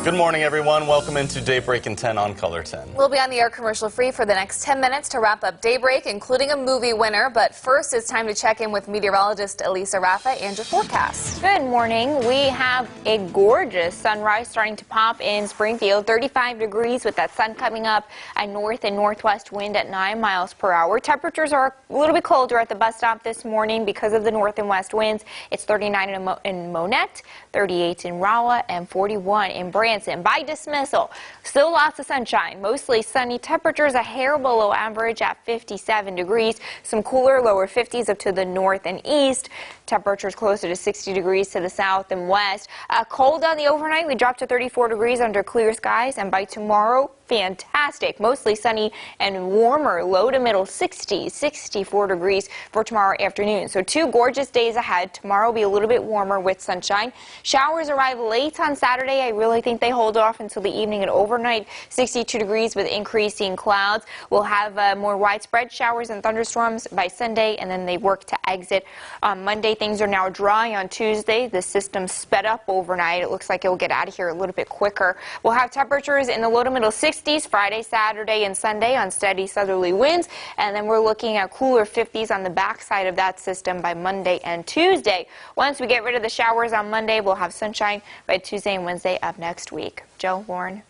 Good morning, everyone. Welcome into Daybreak in 10 on Color 10. We'll be on the air commercial-free for the next 10 minutes to wrap up Daybreak, including a movie winner. But first, it's time to check in with meteorologist Elisa Rafa and your forecast. Good morning. We have a gorgeous sunrise starting to pop in Springfield. 35 degrees with that sun coming up, a north and northwest wind at 9 miles per hour. Temperatures are a little bit colder at the bus stop this morning because of the north and west winds. It's 39 in Monette, 38 in Rolla, and 41 in Branson. By dismissal, still lots of sunshine, mostly sunny. Temperatures a hair below average at 57 degrees. Some cooler lower 50s up to the north and east. Temperatures closer to 60 degrees to the south and west. Cold on the overnight. We dropped to 34 degrees under clear skies, and by tomorrow, fantastic, mostly sunny and warmer, low to middle 60s, 64 degrees for tomorrow afternoon. So 2 gorgeous days ahead. Tomorrow will be a little bit warmer with sunshine. Showers arrive late on Saturday. I really think they hold off until the evening and overnight. 62 degrees with increasing clouds. We'll have more widespread showers and thunderstorms by Sunday, and then they work to exit. On Monday, things are now dry. On Tuesday, the system sped up overnight. It looks like it will get out of here a little bit quicker. We'll have temperatures in the low to middle 60s Friday, Saturday, and Sunday on steady southerly winds, and then we're looking at cooler 50s on the backside of that system by Monday and Tuesday. Once we get rid of the showers on Monday, we'll have sunshine by Tuesday and Wednesday of next week. Joe, Lauren.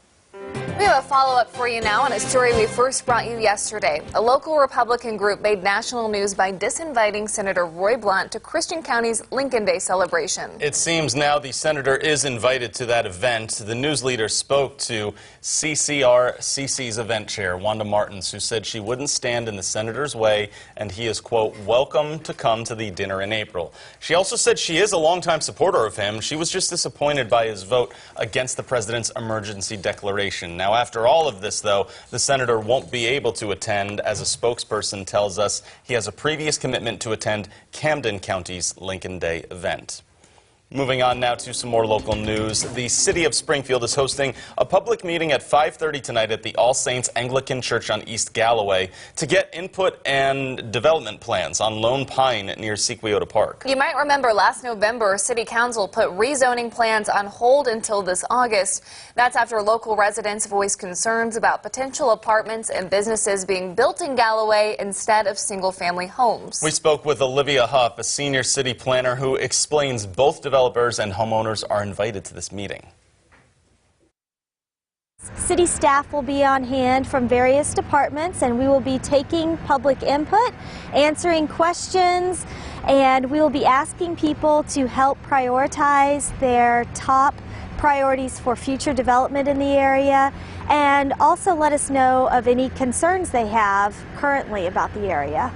We have a follow-up for you now on a story we first brought you yesterday. A local Republican group made national news by disinviting Senator Roy Blunt to Christian County's Lincoln Day celebration. It seems now the senator is invited to that event. The news leader spoke to CCRCC's event chair, Wanda Martins, who said she wouldn't stand in the senator's way, and he is, quote, welcome to come to the dinner in April. She also said she is a longtime supporter of him. She was just disappointed by his vote against the president's emergency declaration. Now, after all of this, though, the senator won't be able to attend. As a spokesperson tells us, he has a previous commitment to attend Camden County's Lincoln Day event. Moving on now to some more local news. The city of Springfield is hosting a public meeting at 5:30 tonight at the All Saints Anglican Church on East Galloway to get input and development plans on Lone Pine near Sequoia Park. You might remember last November, City Council put rezoning plans on hold until this August. That's after local residents voiced concerns about potential apartments and businesses being built in Galloway instead of single-family homes. We spoke with Olivia Huff, a senior city planner, who explains both developers and homeowners are invited to this meeting. City staff will be on hand from various departments, and we will be taking public input, answering questions, and we will be asking people to help prioritize their top priorities for future development in the area, and also let us know of any concerns they have currently about the area.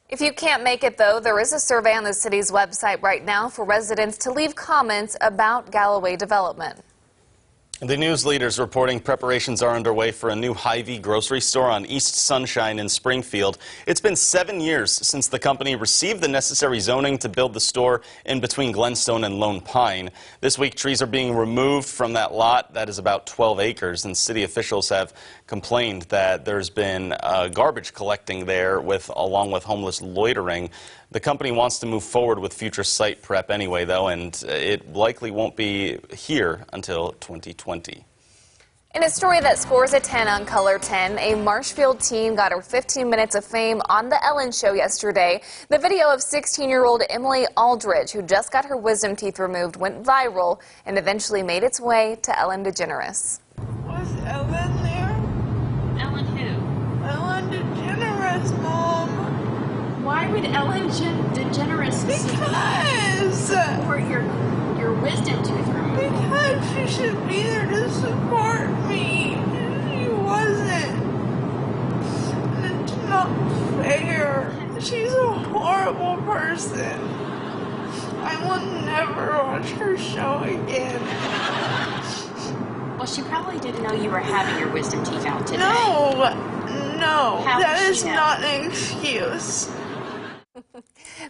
If you can't make it, though, there is a survey on the city's website right now for residents to leave comments about Galloway development. The news leaders reporting preparations are underway for a new Hy-Vee grocery store on East Sunshine in Springfield. It's been 7 years since the company received the necessary zoning to build the store in between Glenstone and Lone Pine. This week, trees are being removed from that lot. That is about 12 acres, and city officials have complained that there's been garbage collecting there along with homeless loitering. The company wants to move forward with future site prep anyway, though, and it likely won't be here until 2020. In a story that scores a 10 on Color 10, a Marshfield teen got her 15 minutes of fame on The Ellen Show yesterday. The video of 16-year-old Emily Aldridge, who just got her wisdom teeth removed, went viral and eventually made its way to Ellen DeGeneres. Was Ellen there? Ellen who? Ellen DeGeneres, Mom. Why would Ellen DeGeneres Because for your wisdom tooth removed? Because she should be there to support me. She wasn't. And it's not fair. She's a horrible person. I will never watch her show again. Well, she probably didn't know you were having your wisdom teeth out today. No, How that did is she know? not an excuse.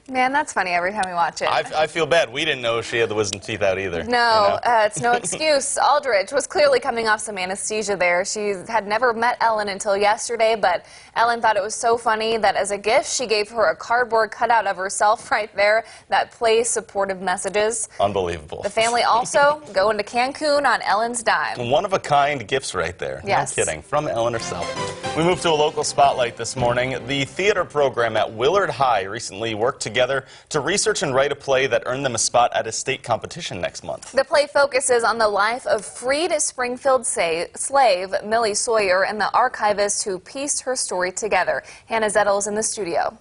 Man, that's funny every time we watch it. I feel bad. We didn't know she had the wisdom teeth out either. No, it's no excuse. Aldridge was clearly coming off some anesthesia there. She had never met Ellen until yesterday, but Ellen thought it was so funny that as a gift, she gave her a cardboard cutout of herself right there that plays supportive messages. Unbelievable. The family also going to Cancun on Ellen's dime. One-of-a-kind gifts right there. Yes. No kidding. From Ellen herself. We moved to a local spotlight this morning. The theater program at Willard High recently worked together to research and write a play that earned them a spot at a state competition next month. The play focuses on the life of freed Springfield slave Millie Sawyer and the archivist who pieced her story together. Hannah Zettles in the studio.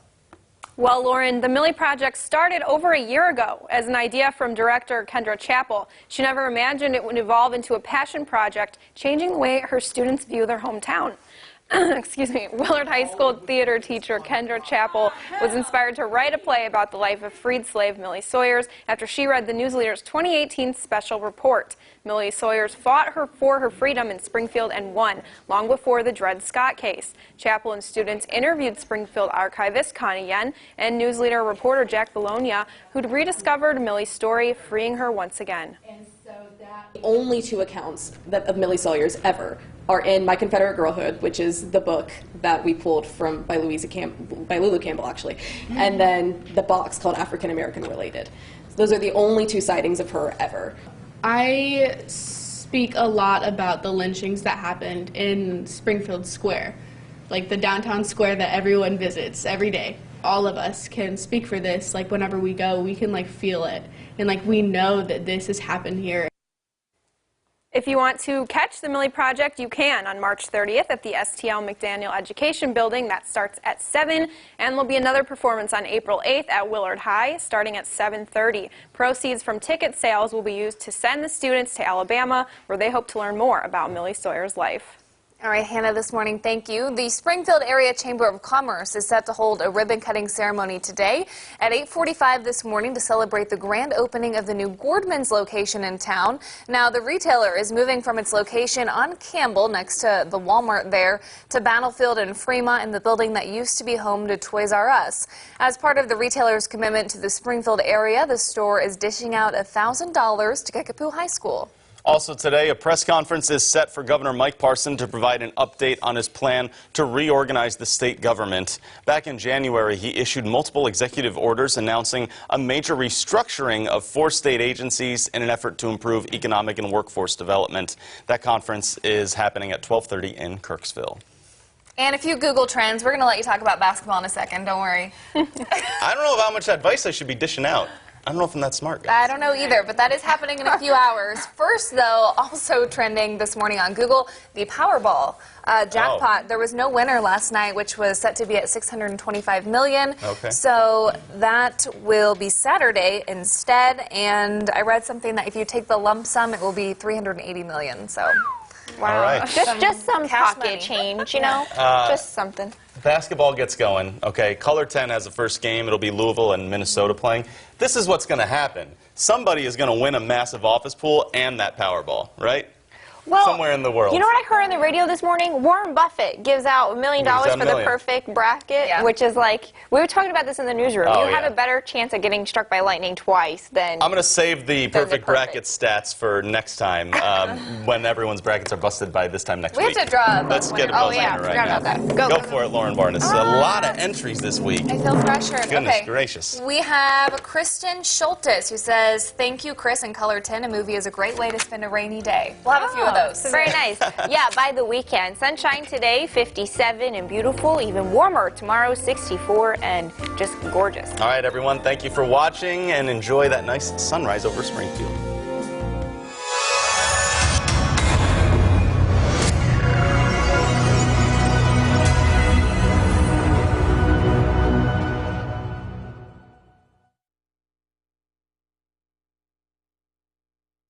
Well, Lauren, the Millie Project started over a year ago as an idea from director Kendra Chappell. She never imagined it would evolve into a passion project, changing the way her students view their hometown. Excuse me, Willard High School theater teacher Kendra Chappell was inspired to write a play about the life of freed slave Millie Sawyers after she read the Newsleader's 2018 special report. Millie Sawyers fought for her freedom in Springfield and won, long before the Dred Scott case. Chappell and students interviewed Springfield archivist Connie Yen and Newsleader reporter Jack Bologna, who'd rediscovered Millie's story, freeing her once again. Only two accounts of Millie Sawyers ever are in My Confederate Girlhood, which is the book that we pulled from by Lulu Campbell, actually, and then the box called African American Related. So those are the only two sightings of her ever. I speak a lot about the lynchings that happened in Springfield Square, like the downtown square that everyone visits every day. All of us can speak for this. Like whenever we go, we can like feel it, and like we know that this has happened here. If you want to catch the Millie Project, you can on March 30th at the STL McDaniel Education Building. That starts at 7, and there'll be another performance on April 8th at Willard High starting at 7:30. Proceeds from ticket sales will be used to send the students to Alabama, where they hope to learn more about Millie Sawyer's life. All right, Hannah, this morning, thank you. The Springfield Area Chamber of Commerce is set to hold a ribbon-cutting ceremony today at 8:45 this morning to celebrate the grand opening of the new Gordman's location in town. Now, the retailer is moving from its location on Campbell, next to the Walmart there, to Battlefield and Fremont in the building that used to be home to Toys R Us. As part of the retailer's commitment to the Springfield area, the store is dishing out $1,000 to Kickapoo High School. Also today, a press conference is set for Governor Mike Parson to provide an update on his plan to reorganize the state government. Back in January, he issued multiple executive orders announcing a major restructuring of 4 state agencies in an effort to improve economic and workforce development. That conference is happening at 12:30 in Kirksville. And if you Google Trends, we're going to let you talk about basketball in a second. Don't worry. I don't know how much advice I should be dishing out. I don't know if I'm that smart, guys. I don't know either, but that is happening in a few hours. First, though, also trending this morning on Google, the Powerball jackpot. There was no winner last night, which was set to be at $625 million. Okay. So that will be Saturday instead. And I read something that if you take the lump sum, it will be $380 million. So. Wow. All right. Just some cash pocket money. change, you know? Just something. Basketball gets going. Okay, Color 10 has the first game. It'll be Louisville and Minnesota playing. This is what's going to happen. Somebody is going to win a massive office pool and that Powerball, right? Well, somewhere in the world. You know what I heard on the radio this morning? Warren Buffett gives out $1 million for the perfect bracket, which is like, we were talking about this in the newsroom. Oh, you have a better chance of getting struck by lightning twice than... I'm going to save the perfect bracket stats for next time when everyone's brackets are busted by this time next week. We have to draw. Let's get a buzz on it right now. Go for it, Lauren Barnes. A lot of entries this week. I feel pressured. Goodness okay. gracious. We have Kristen Schultes who says, "Thank you, Chris, and Color 10. A movie is a great way to spend a rainy day." We'll have a few of those. Very nice. Yeah, by the weekend. Sunshine today, 57 and beautiful. Even warmer tomorrow, 64 and just gorgeous. All right, everyone. Thank you for watching and enjoy that nice sunrise over Springfield.